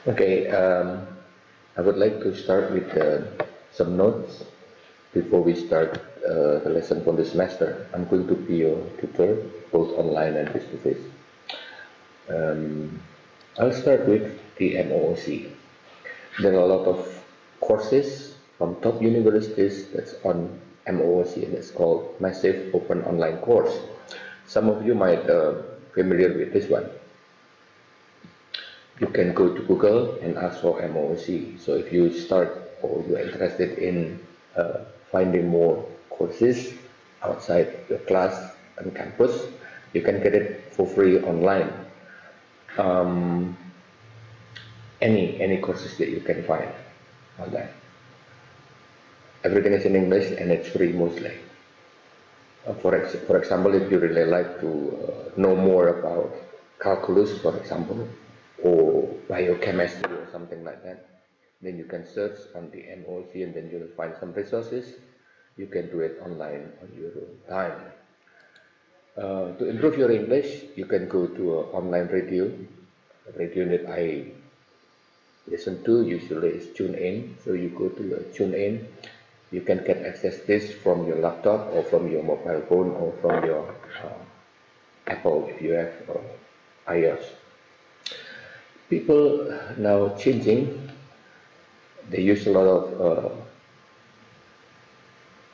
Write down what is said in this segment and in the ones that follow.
Okay, I would like to start with some notes before we start the lesson for the semester. I'm going to be your tutor, both online and face-to-face. Um, I'll start with the MOOC. There are a lot of courses from top universities that's on MOOC, and it's called Massive Open Online Course. Some of you might familiar with this one. You can go to Google and ask for MOOC. So if you start or you're interested in finding more courses outside your class and campus, you can get it for free online. Um, any courses that you can find online. Everything is in English and it's free mostly. For example, if you really like to know more about calculus, for example, or biochemistry or something like that, then you can search on the MOOC and then you'll find some resources. You can do it online on your own time. To improve your English, you can go to an online radio that I listen to usually is TuneIn. So you go to TuneIn, you can get access this from your laptop or from your mobile phone or from your Apple if you have iOS. People now changing, they use a lot of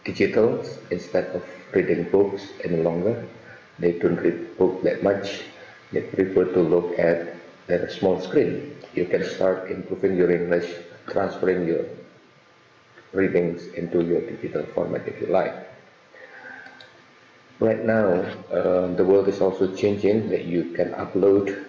digitals instead of reading books any longer. They don't read book that much. They prefer to look at their small screen. You can start improving your English, transferring your readings into your digital format if you like. Right now, the world is also changing that you can upload.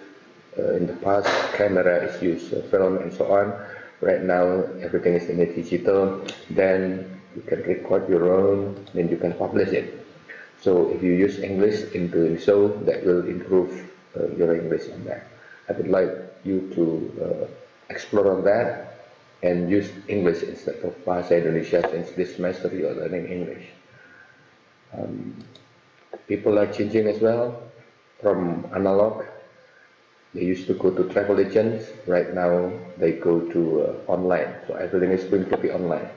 In the past, camera is used, film and so on. Right now, everything is in the digital. Then you can record your own, then you can publish it. So if you use English in doing so, that will improve your English on that. I would like you to explore on that and use English instead of Bahasa Indonesia since this semester you are learning English. People are changing as well from analog. They used to go to travel agents. Right now they go to online. So everything is going to be online.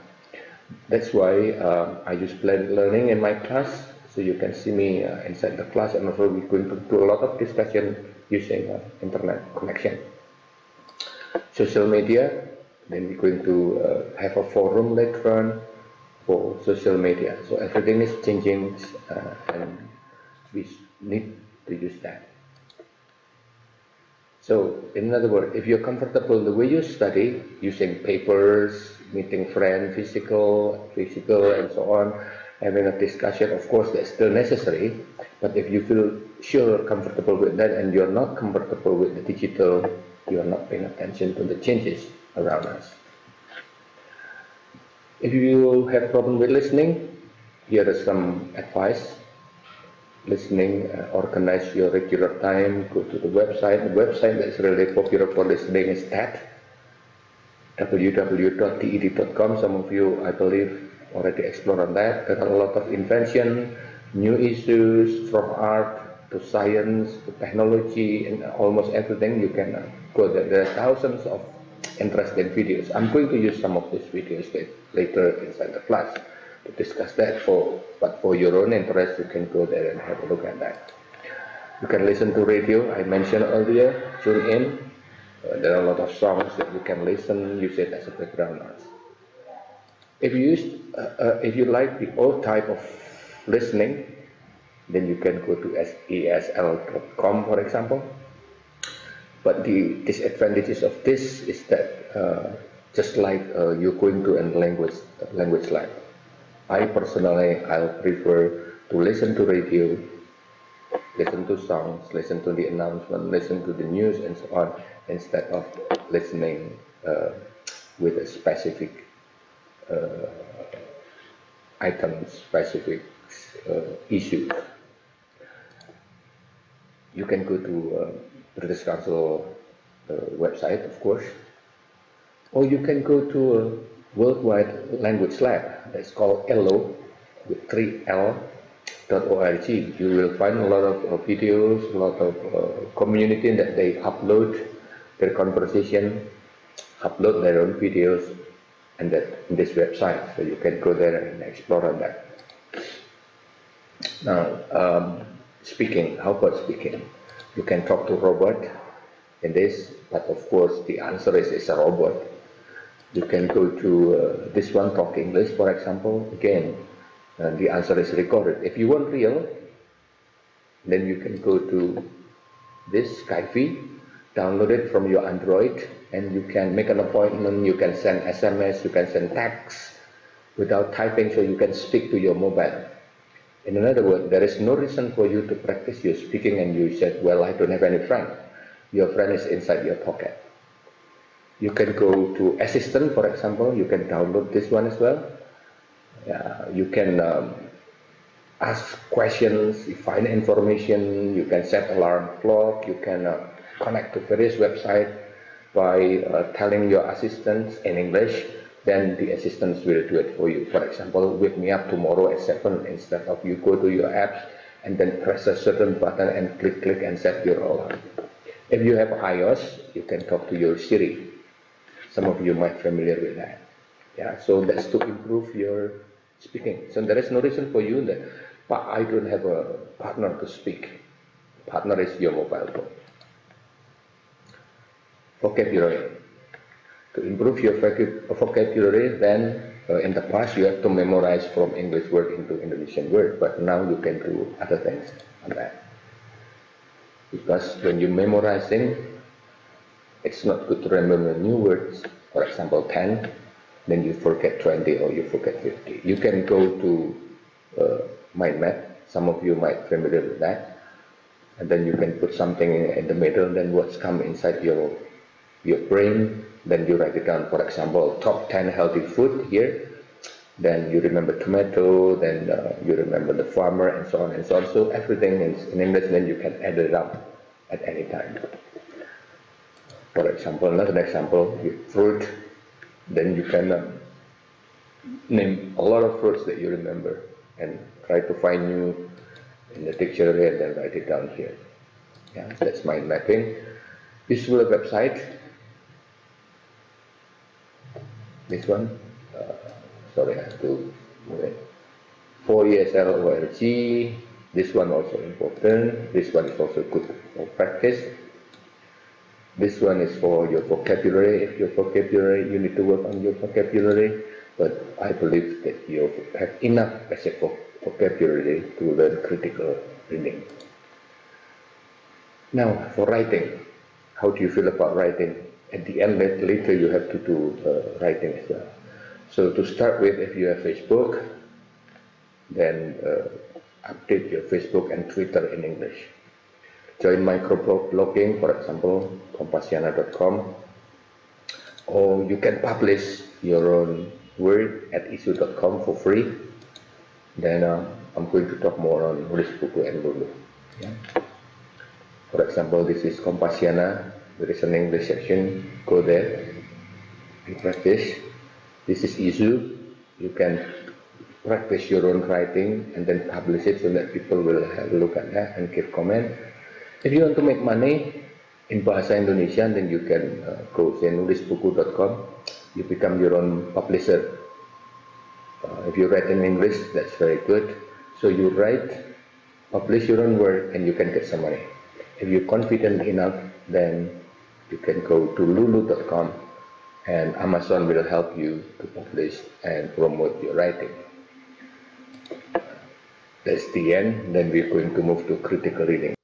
That's why I use blended learning in my class. So you can see me inside the class, and also we're going to do a lot of discussion using internet connection. Social media, then we're going to have a forum later on for social media. So everything is changing and we need to use that. So in other words, if you're comfortable the way you study, using papers, meeting friends, physical and so on, having a discussion, of course that's still necessary, but if you feel sure comfortable with that and you're not comfortable with the digital, you're not paying attention to the changes around us. If you have problem with listening, here is some advice. Listening, organize your regular time, go to the website. The website that's really popular for listening is TED, www.ted.com. Some of you, I believe, already explored on that. There are a lot of invention, new issues from art to science to technology and almost everything. You can go there. There are thousands of interesting videos. I'm going to use some of these videos later inside the class to discuss that but for your own interest you can go there and have a look at that. You can listen to radio, I mentioned earlier, tune in. There are a lot of songs that you can listen, use it as a background noise. If you like the old type of listening, then you can go to esl.com for example. But the disadvantages of this is that just like you're going to a language lab. I'll prefer to listen to radio, listen to songs, listen to the announcement, listen to the news and so on, instead of listening with a specific item, specific issue. You can go to British Council website, of course, or you can go to a worldwide language lab that's called ELO with 3L.org. You will find a lot of videos, a lot of community that they upload their conversation upload their own videos and that in this website, so you can go there and explore on that. Now, speaking, how about speaking? You can talk to robot in this, but of course the answer is it's a robot. You can go to this one, Talk English, for example. Again, the answer is recorded. If you want real, then you can go to this Skype, download it from your Android, and you can make an appointment. You can send SMS, you can send text without typing, so you can speak to your mobile. In other words, there is no reason for you to practice your speaking and you said, well, I don't have any friend. Your friend is inside your pocket. You can go to Assistant, for example. You can download this one as well. You can ask questions, find information, you can set alarm clock, you can connect to various websites by telling your assistants in English, then the assistants will do it for you. For example, wake me up tomorrow at 7, instead of you go to your apps and then press a certain button and click and set your alarm. If you have iOS, you can talk to your Siri. Some of you might be familiar with that. Yeah, so that's to improve your speaking. So there is no reason for you that, but I don't have a partner to speak. Partner is your mobile phone. Vocabulary. To improve your vocabulary, then in the past you have to memorize from English word into Indonesian word, but now you can do other things on that. Because when you're memorizing, it's not good to remember new words. For example, 10, then you forget 20 or you forget 50. You can go to mind map. Some of you might be familiar with that. And then you can put something in the middle, then what's come inside your brain, then you write it down. For example, top 10 healthy food here. Then you remember tomato, then you remember the farmer, and so on and so on. So everything is in English, then you can add it up at any time. For example, another example, fruit, then you can name a lot of fruits that you remember and try to find new in the dictionary and then write it down here. Yeah, that's mind mapping. Visual website. This one, sorry, I have to move it. 4ESL ORG. This one also important. This one is also good for practice. This one is for your vocabulary. If your vocabulary, you need to work on your vocabulary. But I believe that you have enough basic vocabulary to learn critical reading. Now, for writing, how do you feel about writing? At the end, later you have to do writing as well. So to start with, if you have Facebook, then update your Facebook and Twitter in English. Join microblogging, for example, Kompasiana.com, or you can publish your own word at isu.com for free. Then I'm going to talk more on Nulis Buku and Lulu. Yeah. For example, this is Kompasiana. There is an English section. Go there and practice. This is ISU. You can practice your own writing and then publish it so that people will have a look at that and give comment. If you want to make money in Bahasa Indonesia, then you can go to nulisbuku.com. You become your own publisher. If you write in English, that's very good. So you write, publish your own work, and you can get some money. If you're confident enough, then you can go to lulu.com and Amazon will help you to publish and promote your writing. That's the end. Then we're going to move to critical reading.